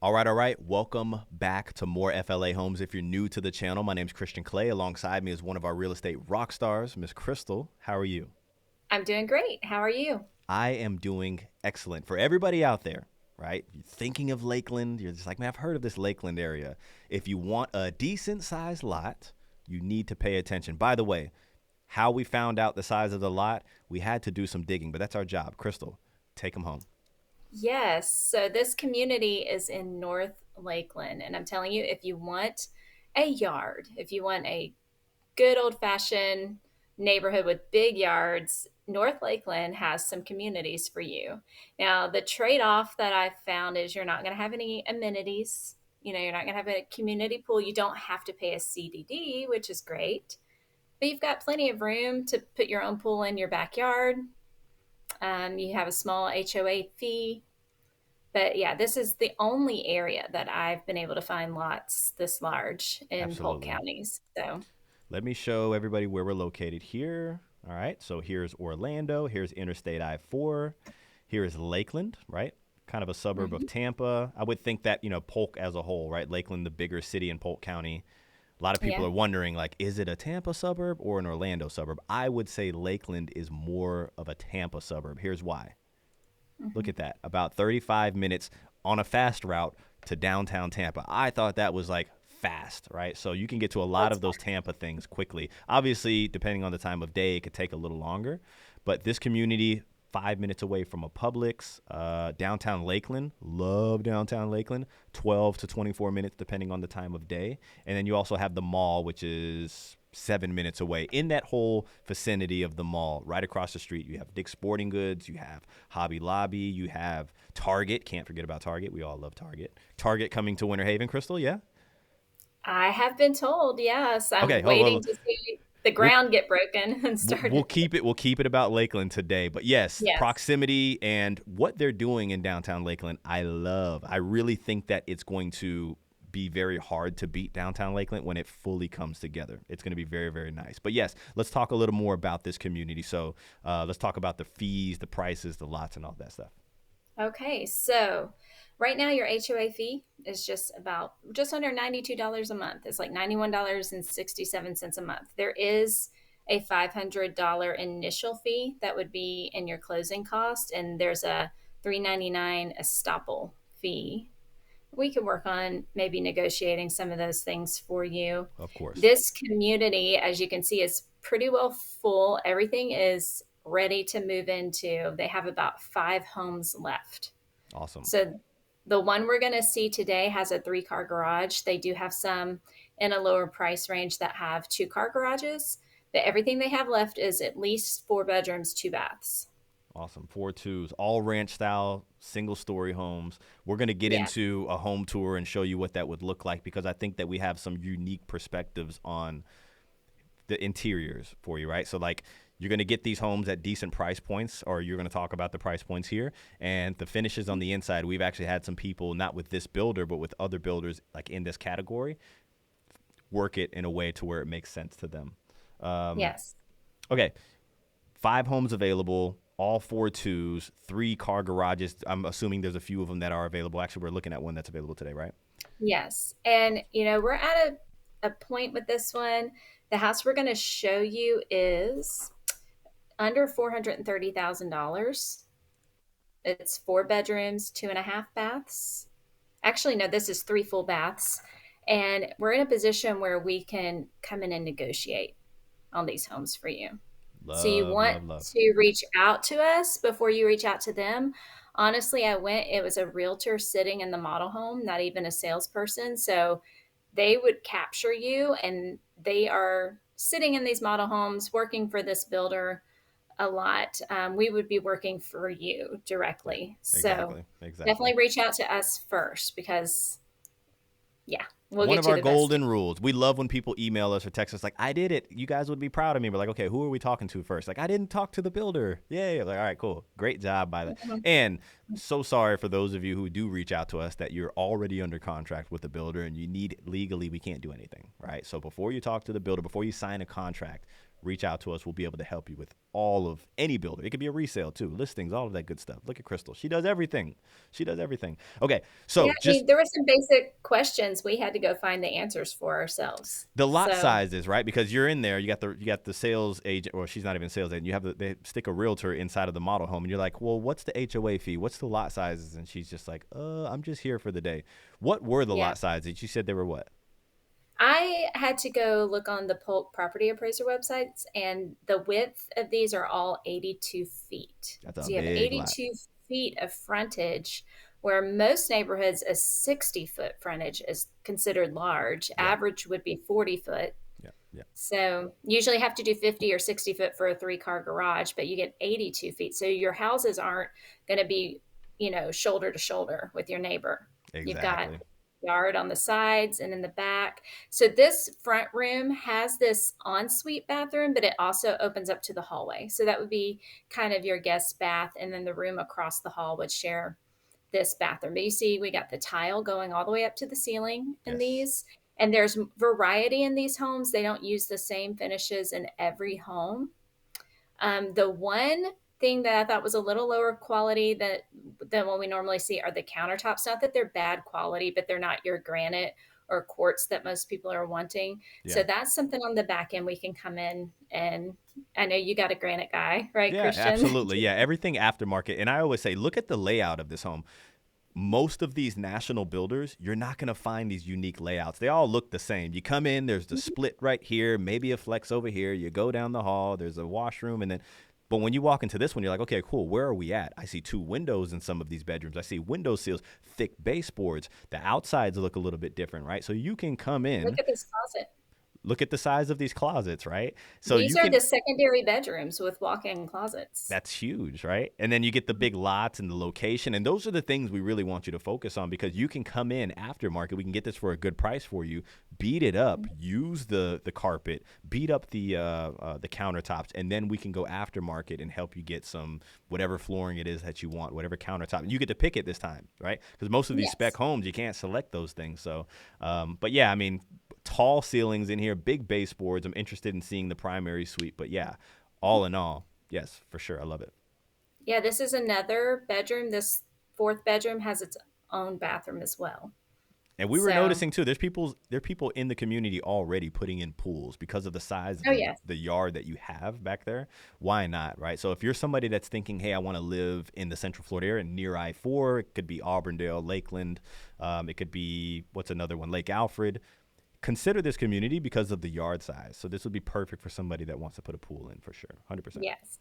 All right, all right. Welcome back to more FLA Homes. If you're new to the channel, my name's Christian Clay. Alongside me is one of our real estate rock stars, Miss Crystal. How are you? I'm doing great. How are you? I am doing excellent. For everybody out there, right? You're thinking of Lakeland. You're just like, man, I've heard of this Lakeland area. If you want a decent sized lot, you need to pay attention. By the way, how we found out the size of the lot, we had to do some digging, but that's our job. Crystal, take them home. Yes. So this community is in North Lakeland. And I'm telling you, if you want a yard, if you want a good old fashioned neighborhood with big yards, North Lakeland has some communities for you. Now, the trade off that I've found is you're not going to have any amenities. You're not going to have a community pool. You don't have to pay a CDD, which is great. But you've got plenty of room to put your own pool in your backyard. You have a small HOA fee. But yeah, this is the only area that I've been able to find lots this large in Polk Absolutely. counties. So, Let me show everybody where we're located here. All right, so here's Orlando. Here's Interstate I-4. Here is Lakeland, right? Kind of a suburb of mhm. Tampa. I would think that, Polk as a whole, right? Lakeland, the bigger city in Polk County. A lot of people Yeah. are wondering, like, is it a Tampa suburb or an Orlando suburb? I would say Lakeland is more of a Tampa suburb. Here's why. Look hmm at that. About 35 minutes on a fast route to downtown Tampa. I thought that was like fast, right? So you can get to a lot That's of those Tampa things quickly. Obviously, depending on the time of day, it could take a little longer. But this community, 5 minutes away from a Publix, downtown Lakeland, love downtown Lakeland, 12 to 24 minutes depending on the time of day. And then you also have the mall, which is 7 minutes away. In that whole vicinity of the mall, right across the street, you have Dick's Sporting Goods, you have Hobby Lobby, you have Target. Can't forget about Target. We all love Target. Target coming to Winter Haven, Crystal, yeah? I have been told, yes. Okay, I'm hold waiting on. to see the We'll ground get broken and we'll started. keep it about Lakeland today. But yes, Yes. proximity and what they're doing in downtown Lakeland, I love. I really think that it's going to be very hard to beat downtown Lakeland when it fully comes together. It's going to be very, very nice. But yes, let's talk a little more about this community. So let's talk about the fees, the prices, the lots, and all that stuff. Okay. So right now your HOA fee is just under $92 a month. It's like $91.67 a month. There is a $500 initial fee that would be in your closing cost, and there's a $399 estoppel fee. We could work on maybe negotiating some of those things for you. Of course. This community, as you can see, is pretty well full. Everything is ready to move into. They have about 5 homes left. Awesome. So the one we're going to see today has a 3 car garage. They do have some in a lower price range that have 2 car garages, but everything they have left is at least 4 bedrooms, 2 baths. Awesome. Four twos, all ranch style, single story homes. We're going to get Yeah. into a home tour and show you what that would look like because I think that we have some unique perspectives on the interiors for you, right? So, like, you're going to get these homes at decent price points, or you're going to talk about the price points here. And the finishes on the inside, we've actually had some people, not with this builder, but with other builders, like in this category, work it in a way to where it makes sense to them. Um, Yes. okay. 5 homes available, all four twos, 3 car garages. I'm assuming there's a few of them that are available. Actually, we're looking at one that's available today, right? Yes. And, we're at a point with this one. The house we're going to show you is under $430,000. It's 4 bedrooms, 2.5 baths. Actually, no, this is 3 full baths. And we're in a position where we can come in and negotiate on these homes for you. So you Love, want love, love. to reach out to us before you reach out to them. Honestly, it was a realtor sitting in the model home, not even a salesperson. So they would capture you, and they are sitting in these model homes working for this builder a lot. We would be working for you Yeah, directly. So exactly. Exactly. definitely reach out to us first because, yeah, we'll One get of you our the best deal. golden rules. We love when people email us or text us like, I did it. You guys would be proud of me. We're like, okay, who are we talking to first? Like, I didn't talk to the builder. Yay. Like, all right, cool. Great job by that. Mhm. And so sorry for those of you who do reach out to us that you're already under contract with the builder and you need legally, we can't do anything, right? So before you talk to the builder, before you sign a contract, reach out to us. We'll be able to help you with all of any builder. It could be a resale too, listings, all of that good stuff. Look at Crystal. She does everything. She does everything. Okay. Yeah, So I just mean, there were some basic questions we had to go find the answers for ourselves. the lot So, sizes, right? Because you're in there, you got the sales agent, or she's not even sales agent. You have they stick a realtor inside of the model home, and you're like, well, what's the HOA fee? What's the lot sizes? And she's just like, I'm just here for the day. What were the yeah. lot sizes? You said they were what? I had to go look on the Polk property appraiser websites, and the width of these are all 82 feet. That's a So you have big lot. 82 feet of frontage, where most neighborhoods, a 60-foot frontage is considered large. Yeah, Average would be 40 foot. yeah, yeah. So usually have to do 50 or 60 foot for a 3-car garage, but you get 82 feet. So your houses aren't going to be, shoulder to shoulder with your neighbor. You've got Exactly. yard on the sides and in the back. So this front room has this ensuite bathroom, but it also opens up to the hallway. So that would be kind of your guest bath, and then the room across the hall would share this bathroom. But you see, we got the tile going all the way up to the ceiling in Yes. these. And there's variety in these homes. They don't use the same finishes in every home. The one thing that I thought was a little lower quality than what we normally see are the countertops. Not that they're bad quality, but they're not your granite or quartz that most people are wanting. So Yeah. that's something on the back end we can come in, and I know you got a granite guy, right, Yeah, Christian? absolutely. Yeah, everything aftermarket. And I always say, look at the layout of this home. Most of these national builders, you're not going to find these unique layouts. They all look the same. You come in, there's the split right here, maybe a flex over here. You go down the hall, there's a washroom, and then but when you walk into this one, you're like, okay, cool. Where are we at? I see two windows in some of these bedrooms. I see window seals, thick baseboards. The outsides look a little bit different, right? So you can come Look in, at this closet. look at the size of these closets, right? So These you are can the secondary bedrooms with walk-in closets. that's huge, right? And then you get the big lots and the location. And those are the things we really want you to focus on because you can come in aftermarket. We can get this for a good price for you, beat it up, use the carpet, beat up the countertops, and then we can go aftermarket and help you get some whatever flooring it is that you want, whatever countertop. And you get to pick it this time, right? Because most of these spec Yes. homes, you can't select those things. So, but yeah, I mean, tall ceilings in here, big baseboards. I'm interested in seeing the primary suite. But yeah, all in all, yes, for sure. I love it. Yeah, this is another bedroom. This fourth bedroom has its own bathroom as well. And we were So, noticing too, there are people in the community already putting in pools because of the size of oh the yes. the yard that you have back there. Why not, right? So if you're somebody that's thinking, hey, I want to live in the Central Florida area near I-4, it could be Auburndale, Lakeland, it could be what's another one, Lake Alfred. Consider this community because of the yard size. So this would be perfect for somebody that wants to put a pool in for sure, 100%. Yes.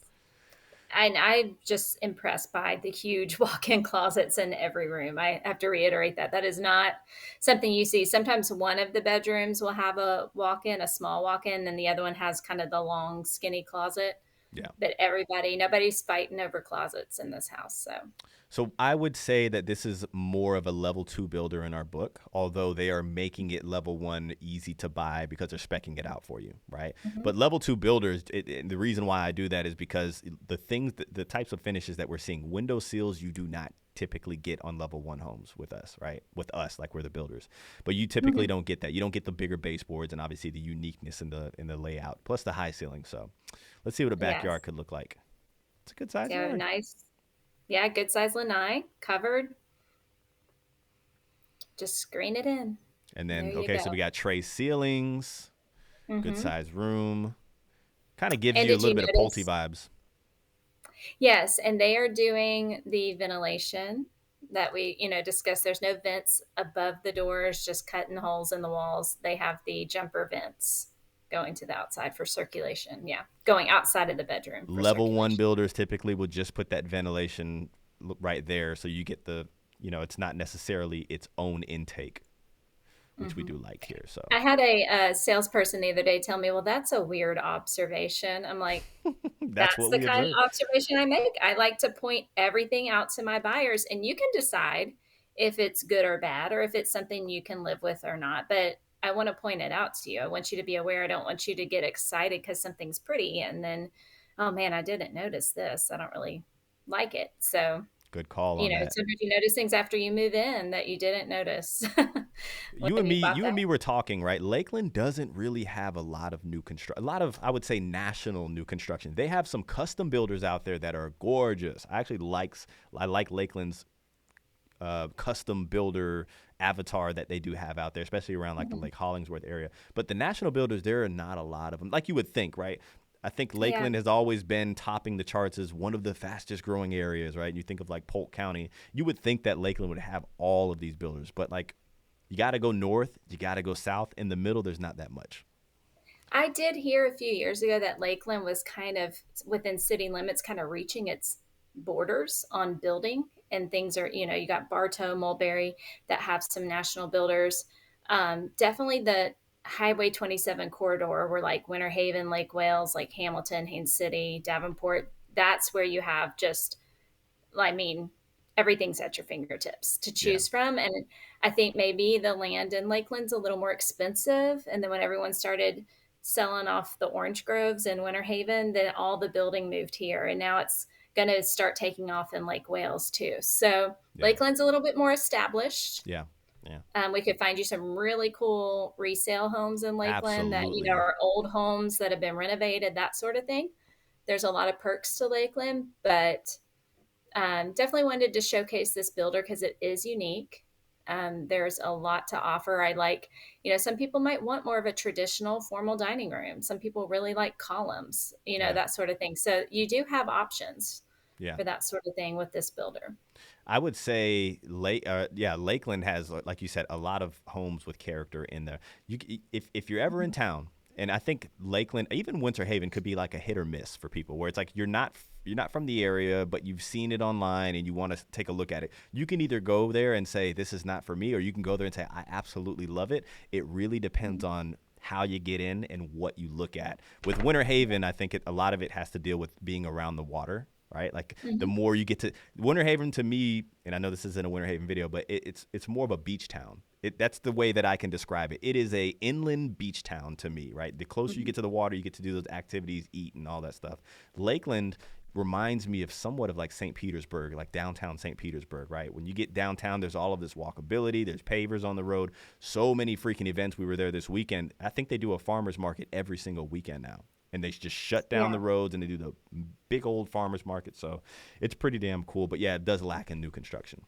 And I'm just impressed by the huge walk-in closets in every room. I have to reiterate that that is not something you see. Sometimes one of the bedrooms will have a walk-in, a small walk-in, and the other one has kind of the long, skinny closet. Yeah. But nobody's fighting over closets in this house. So, So I would say that this is more of a level two builder in our book, although they are making it level one easy to buy because they're specking it out for you, right? mhm. But level two builders, the reason why I do that is because the types of finishes that we're seeing, window seals, you do not typically get on level one homes with us, right? With us, like we're the builders, but you typically Mhm. don't get that. You don't get the bigger baseboards and obviously the uniqueness in the layout, plus the high ceiling. So let's see what a Yes. backyard could look like. It's a good sized So yard. nice. Yeah, good size lanai covered. Just screen it in. And There then, you okay, so we go. got tray ceilings, good hmm sized room. Kind of gives And you a did little you bit of Pulte notice? vibes. Yes, and they are doing the ventilation that we discussed. There's no vents above the doors, just cutting holes in the walls. They have the jumper vents going to the outside for circulation. Yeah, going outside of the bedroom for Level one circulation. builders typically would just put that ventilation right there. So you get it's not necessarily its own intake, which we hmm do like here. So I had a salesperson the other day tell me, "Well, that's a weird observation." I'm like, that's that's what the we kind observe. of observation I make. I like to point everything out to my buyers, and you can decide if it's good or bad, or if it's something you can live with or not. But I want to point it out to you. I want you to be aware. I don't want you to get excited because something's pretty, and then, oh man, I didn't notice this. I don't really like it. So, Good call on that. sometimes you notice things after you move in that you didn't notice. You and when me, you bought you that. and me were talking, right? Lakeland doesn't really have a lot of a lot of, I would say, national new construction. They have some custom builders out there that are gorgeous. I like Lakeland's custom builder avatar that they do have out there, especially around like the Mhm. Lake Hollingsworth area. But the national builders, there are not a lot of them, like you would think, right? I think Yeah. Lakeland has always been topping the charts as one of the fastest growing areas, right? And you think of like Polk County, you would think that Lakeland would have all of these builders, but like you got to go north, you got to go south. In the middle, there's not that much. I did hear a few years ago that Lakeland was kind of within city limits, kind of reaching its borders on building. And things are, you got Bartow, Mulberry that have some national builders. Definitely the Highway 27 corridor, where like Winter Haven, Lake Wales, like Hamilton, Haines City, Davenport, that's where you have just, I mean, everything's at your fingertips to Yeah, choose from. And I think maybe the land in Lakeland's a little more expensive. And then when everyone started selling off the orange groves in Winter Haven, then all the building moved here. And now it's going to start taking off in Lake Wales too. So yeah, Lakeland's a little bit more established. yeah, yeah. We could find you some really cool resale homes in Lakeland that, Absolutely. are old homes that have been renovated, that sort of thing. There's a lot of perks to Lakeland, but definitely wanted to showcase this builder because it is unique. There's a lot to offer. I like, some people might want more of a traditional formal dining room. Some people really like columns, Yeah, that sort of thing. So you do have options yeah. for that sort of thing with this builder. I would say Lakeland has, like you said, a lot of homes with character in there. If you're ever in town, and I think Lakeland, even Winter Haven, could be like a hit or miss for people, where it's like you're not from the area, but you've seen it online and you want to take a look at it. You can either go there and say this is not for me, or you can go there and say I absolutely love it. It really depends on how you get in and what you look at. With Winter Haven, I think a lot of it has to deal with being around the water, right? Like the Mm-hmm. more you get to Winter Haven, to me, and I know this isn't a Winter Haven video, but it's more of a beach town. That's the way that I can describe it. It is a inland beach town to me, right? The closer you Mm-hmm. get to the water, you get to do those activities, eat, and all that stuff. Lakeland reminds me of somewhat of like St. Petersburg, like downtown St. Petersburg, right? When you get downtown, there's all of this walkability, there's pavers on the road, so many freaking events. We were there this weekend. I think they do a farmers market every single weekend now. And they just shut down Yeah. the roads and they do the big old farmers market. So it's pretty damn cool. But yeah, it does lack in new construction.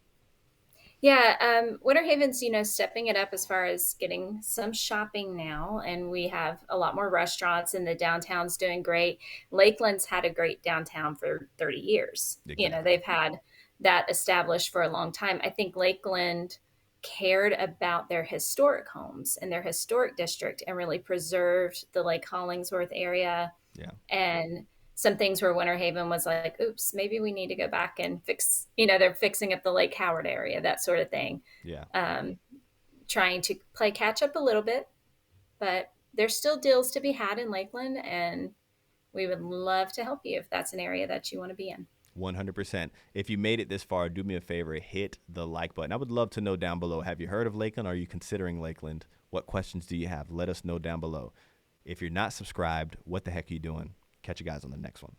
Yeah, Winter Haven's, stepping it up as far as getting some shopping now, and we have a lot more restaurants, and the downtown's doing great. Lakeland's had a great downtown for 30 years. Exactly. They've had that established for a long time. I think Lakeland cared about their historic homes and their historic district and really preserved the Lake Hollingsworth area Yeah. and some things where Winter Haven was like, oops, maybe we need to go back and fix, they're fixing up the Lake Howard area, that sort of thing. Yeah. Um, Trying to play catch up a little bit, but there's still deals to be had in Lakeland, and we would love to help you if that's an area that you want to be in. 100%. If you made it this far, do me a favor, hit the like button. I would love to know down below, have you heard of Lakeland? Are you considering Lakeland? What questions do you have? Let us know down below. If you're not subscribed, what the heck are you doing? Catch you guys on the next one.